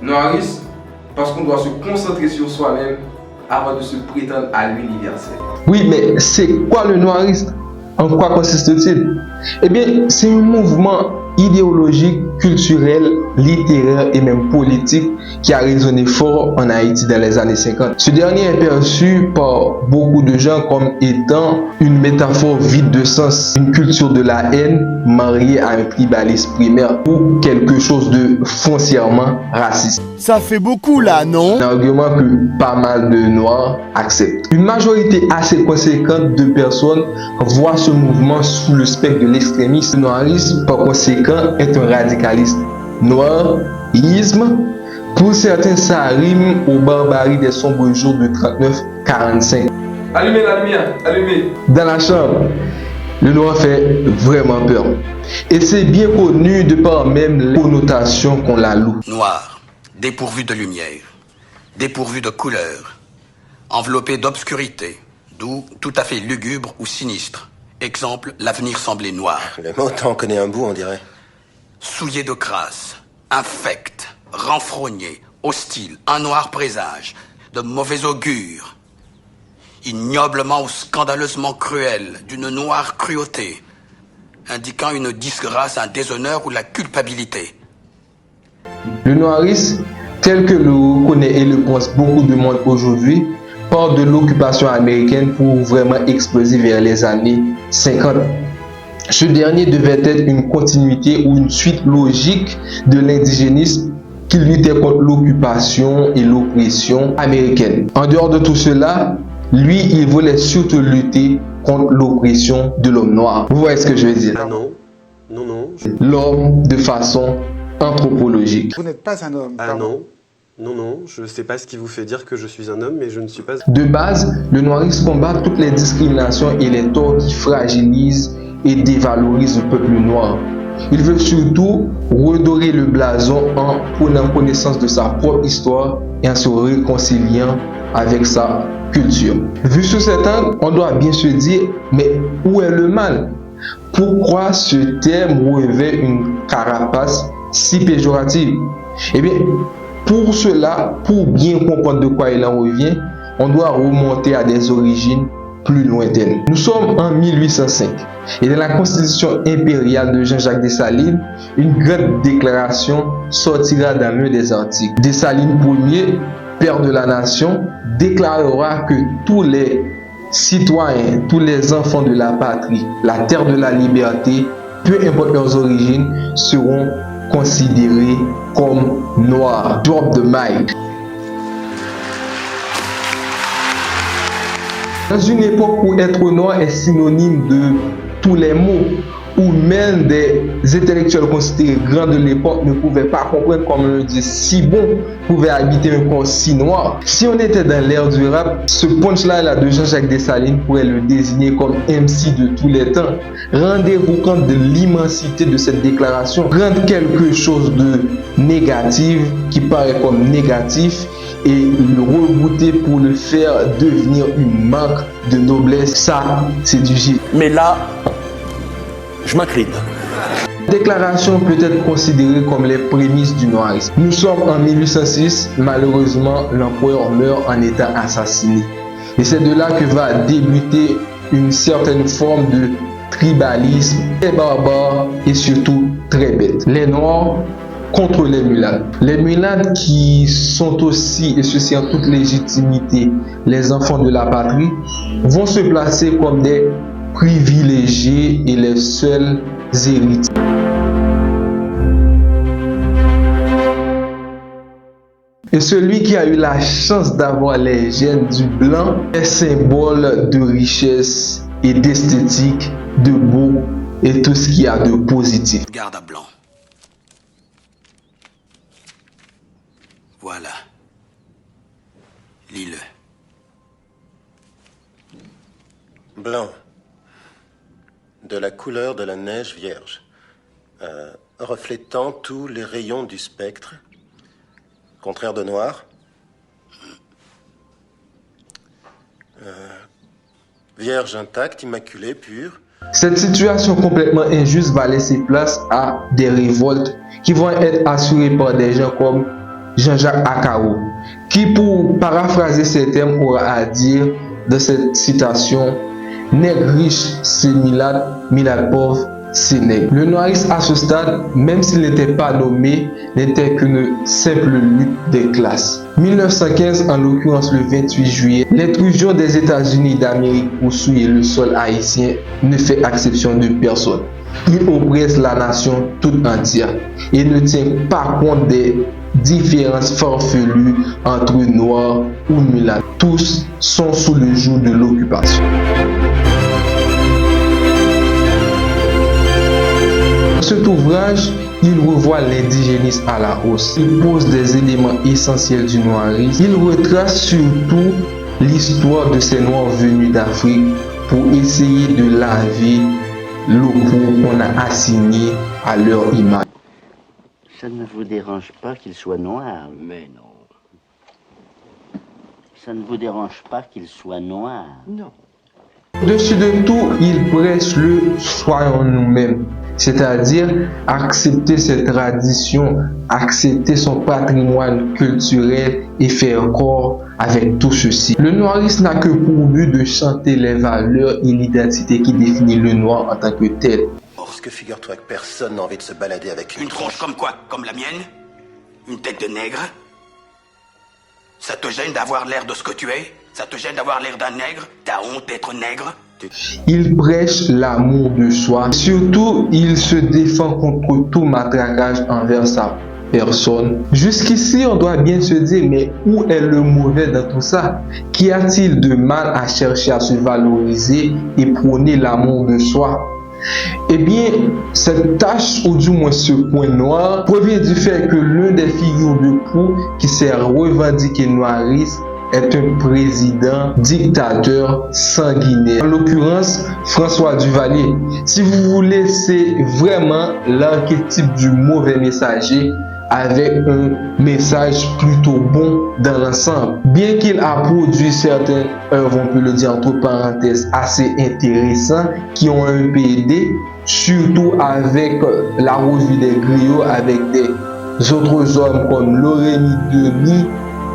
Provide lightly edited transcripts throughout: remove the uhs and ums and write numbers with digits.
Noirisme, parce qu'on doit se concentrer sur soi-même avant de se prétendre à l'universel. Oui, mais c'est quoi le noirisme? En quoi consiste-t-il? Eh bien, c'est un mouvement idéologique, culturel, littéraire et même politique qui a résonné fort en Haïti dans les années 50. Ce dernier est perçu par beaucoup de gens comme étant une métaphore vide de sens, une culture de la haine mariée à un tribalisme primaire ou quelque chose de foncièrement raciste. Ça fait beaucoup là, non? Un argument que pas mal de Noirs acceptent. Une majorité assez conséquente de personnes voient ce mouvement sous le spectre de l'extrémisme. Le noirisme, par conséquent, est un radicalisme. Noirisme, pour certains, ça rime aux barbaries des sombres jours de 39-45. Allumez la lumière, allumez. Dans la chambre, le noir fait vraiment peur. Et c'est bien connu de par même les connotations qu'on la loue. Noir, dépourvu de lumière, dépourvu de couleur, enveloppé d'obscurité, d'où tout à fait lugubre ou sinistre. Exemple, l'avenir semblait noir. Le mot, t'en connais un bout, on dirait. Souillé de crasse, infect, renfrogné, hostile, un noir présage, de mauvais augure, ignoblement ou scandaleusement cruel, d'une noire cruauté, indiquant une disgrâce, un déshonneur ou la culpabilité. Le noirisme, tel que le reconnaît et le pense beaucoup de monde aujourd'hui, part de l'occupation américaine pour vraiment exploser vers les années 50. Ce dernier devait être une continuité ou une suite logique de l'indigénisme qui luttait contre l'occupation et l'oppression américaine. En dehors de tout cela, lui, il voulait surtout lutter contre l'oppression de l'homme noir. Vous voyez ce que je veux dire? Ah non, non, non. L'homme de façon anthropologique. Vous n'êtes pas un homme. Ah pardon. non, non, non, je sais pas ce qui vous fait dire que je suis un homme, mais je ne suis pas... De base, le noirisme combat toutes les discriminations et les torts qui fragilisent et dévalorisent le peuple noir. Il veut surtout redorer le blason en prenant connaissance de sa propre histoire et en se réconciliant avec sa culture. Vu sous cet angle, on doit bien se dire, mais où est le mal? Pourquoi ce terme revêt une carapace si péjorative? Eh bien, pour cela, pour bien comprendre de quoi il en revient, on doit remonter à des origines plus lointaines. Nous sommes en 1805 et dans la constitution impériale de Jean-Jacques Dessalines, une grande déclaration sortira dans l'un des articles. Dessalines Ier, père de la nation, déclarera que tous les citoyens, tous les enfants de la patrie, la terre de la liberté, peu importe leurs origines, seront considérés comme noirs. Drop the mic. Dans une époque où être noir est synonyme de tous les mots, où même des intellectuels considérés grands de l'époque ne pouvaient pas comprendre comment un Dieu si bon pouvait habiter un corps si noir. Si on était dans l'ère du rap, ce punchline-là de Jean-Jacques Dessalines pourrait le désigner comme MC de tous les temps. Rendez-vous compte de l'immensité de cette déclaration. Prendre quelque chose de négatif, qui paraît comme négatif, et le rebooter pour le faire devenir une marque de noblesse, ça, c'est du génie. Mais là, je m'incline. La déclaration peut être considérée comme les prémices du noirisme. Nous sommes en 1806, malheureusement, l'empereur meurt en étant assassiné. Et c'est de là que va débuter une certaine forme de tribalisme très barbare et surtout très bête. Les Noirs contre les mulâtres. Les mulâtres qui sont aussi, et ceci en toute légitimité, les enfants de la patrie, vont se placer comme des privilégiés et les seuls héritiers. Et celui qui a eu la chance d'avoir les gènes du blanc est symbole de richesse et d'esthétique, de beau et tout ce qu'il y a de positif. Garde à blanc. Voilà. Lis-le. Blanc. De la couleur de la neige vierge. Reflétant tous les rayons du spectre. Contraire de noir. Vierge intacte, immaculée, pure. Cette situation complètement injuste va laisser place à des révoltes qui vont être assurées par des gens comme Jean-Jacques Akao, qui, pour paraphraser ces termes, aura à dire dans cette citation: nègre riche, c'est Milad, Milad pauvre, c'est nègre. Le noirisme à ce stade, même s'il n'était pas nommé, n'était qu'une simple lutte des classes. 1915, en l'occurrence le 28 juillet, l'intrusion des États-Unis d'Amérique pour souiller le sol haïtien ne fait exception de personne. Il oppresse la nation toute entière et ne tient pas compte des différences farfelues entre noirs ou mulâtres. Tous sont sous le joug de l'occupation. Dans cet ouvrage, il revoit l'indigénisme à la hausse. Il pose des éléments essentiels du noirisme. Il retrace surtout l'histoire de ces noirs venus d'Afrique pour essayer de laver locaux qu'on a assignés à leur image. Ça ne vous dérange pas qu'il soit noir? Mais non. Ça ne vous dérange pas qu'il soit noir? Non. Au-dessus de tout, il prêche le soyons nous-mêmes, c'est-à-dire accepter ses traditions, accepter son patrimoine culturel et faire corps avec tout ceci. Le noirisme n'a que pour but de chanter les valeurs et l'identité qui définit le noir en tant que tel. Parce que figure-toi que personne n'a envie de se balader avec Une tronche comme quoi? Comme la mienne? Une tête de nègre? Ça te gêne d'avoir l'air de ce que tu es? Ça te gêne d'avoir l'air d'un nègre? T'as honte d'être nègre? Il prêche l'amour de soi. Surtout, il se défend contre tout matraquage envers sa personne. Jusqu'ici, on doit bien se dire, mais où est le mauvais dans tout ça? Qu'y a-t-il de mal à chercher à se valoriser et prôner l'amour de soi? Eh bien, cette tâche, ou du moins ce point noir, provient du fait que l'un des figures de proue qui s'est revendiqué noiriste est un président dictateur sanguinaire. En l'occurrence, François Duvalier. Si vous voulez, c'est vraiment l'archétype du mauvais messager avec un message plutôt bon dans l'ensemble. Bien qu'il a produit certaines œuvres, on peut le dire entre parenthèses, assez intéressantes, qui ont un PD, surtout avec la revue des griots, avec des autres hommes comme Loremi Denis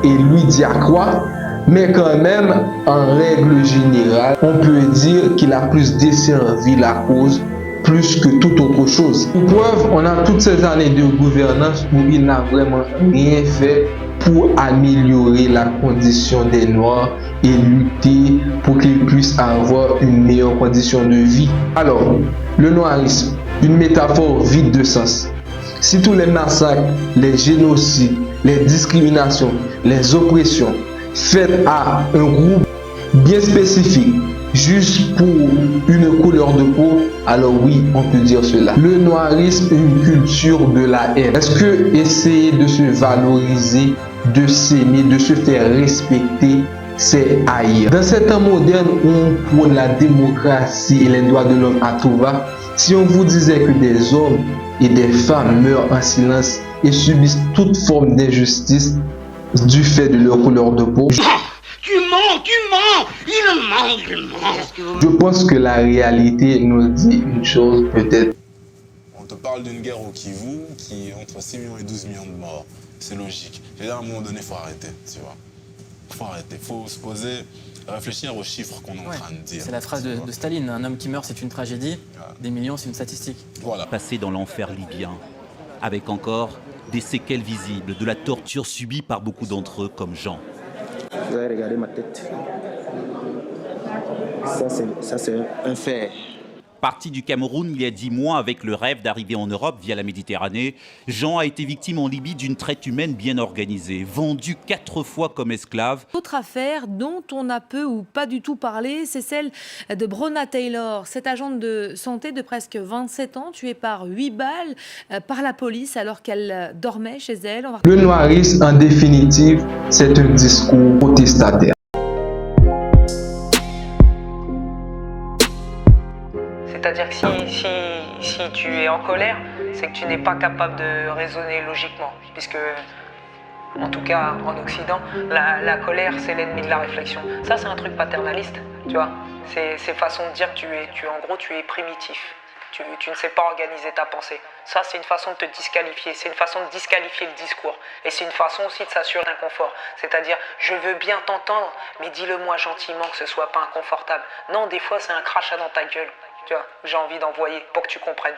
et Louis Diacroix, mais quand même, en règle générale, on peut dire qu'il a plus desservi la cause plus que toute autre chose. Pour preuve, on a toutes ces années de gouvernance où il n'a vraiment rien fait pour améliorer la condition des Noirs et lutter pour qu'ils puissent avoir une meilleure condition de vie. Alors, le noirisme, une métaphore vide de sens. Si tous les massacres, les génocides, les discriminations, les oppressions faites à un groupe bien spécifique, juste pour une couleur de peau, alors oui, on peut dire cela. Le noirisme est une culture de la haine. Est-ce que essayer de se valoriser, de s'aimer, de se faire respecter, c'est haïr? Dans ces temps modernes où on prône la démocratie et les droits de l'homme à tout va, si on vous disait que des hommes et des femmes meurent en silence et subissent toute forme d'injustice du fait de leur couleur de peau, Tu mens, il ment. je pense que la réalité nous dit une chose peut-être. On te parle d'une guerre au Kivu qui est entre 6 millions et 12 millions de morts. C'est logique. Et là, à un moment donné, il faut arrêter, tu vois. Il faut arrêter. Il faut se poser, réfléchir aux chiffres qu'on est en train de dire. C'est la phrase de Staline. Un homme qui meurt, c'est une tragédie. Des millions, c'est une statistique. Voilà. Passé dans l'enfer libyen, avec encore des séquelles visibles de la torture subie par beaucoup d'entre eux, comme Jean. Vous avez regardé ma tête. Ça, c'est un fait. Parti du Cameroun il y a 10 mois avec le rêve d'arriver en Europe via la Méditerranée, Jean a été victime en Libye d'une traite humaine bien organisée, vendu 4 fois comme esclave. Autre affaire dont on a peu ou pas du tout parlé, c'est celle de Breonna Taylor, cette agente de santé de presque 27 ans, tuée par 8 balles par la police alors qu'elle dormait chez elle. Le noirisme, en définitive, c'est un discours protestataire. C'est-à-dire que si tu es en colère, c'est que tu n'es pas capable de raisonner logiquement. Puisque, en tout cas en Occident, la colère c'est l'ennemi de la réflexion. Ça c'est un truc paternaliste, tu vois. C'est façon de dire que en gros tu es primitif. Tu ne sais pas organiser ta pensée. Ça, c'est une façon de te disqualifier. C'est une façon de disqualifier le discours. Et c'est une façon aussi de s'assurer d'un confort. C'est-à-dire, je veux bien t'entendre, mais dis-le-moi gentiment que ce soit pas inconfortable. Non, des fois, c'est un crachat dans ta gueule. Tu vois, j'ai envie d'envoyer pour que tu comprennes.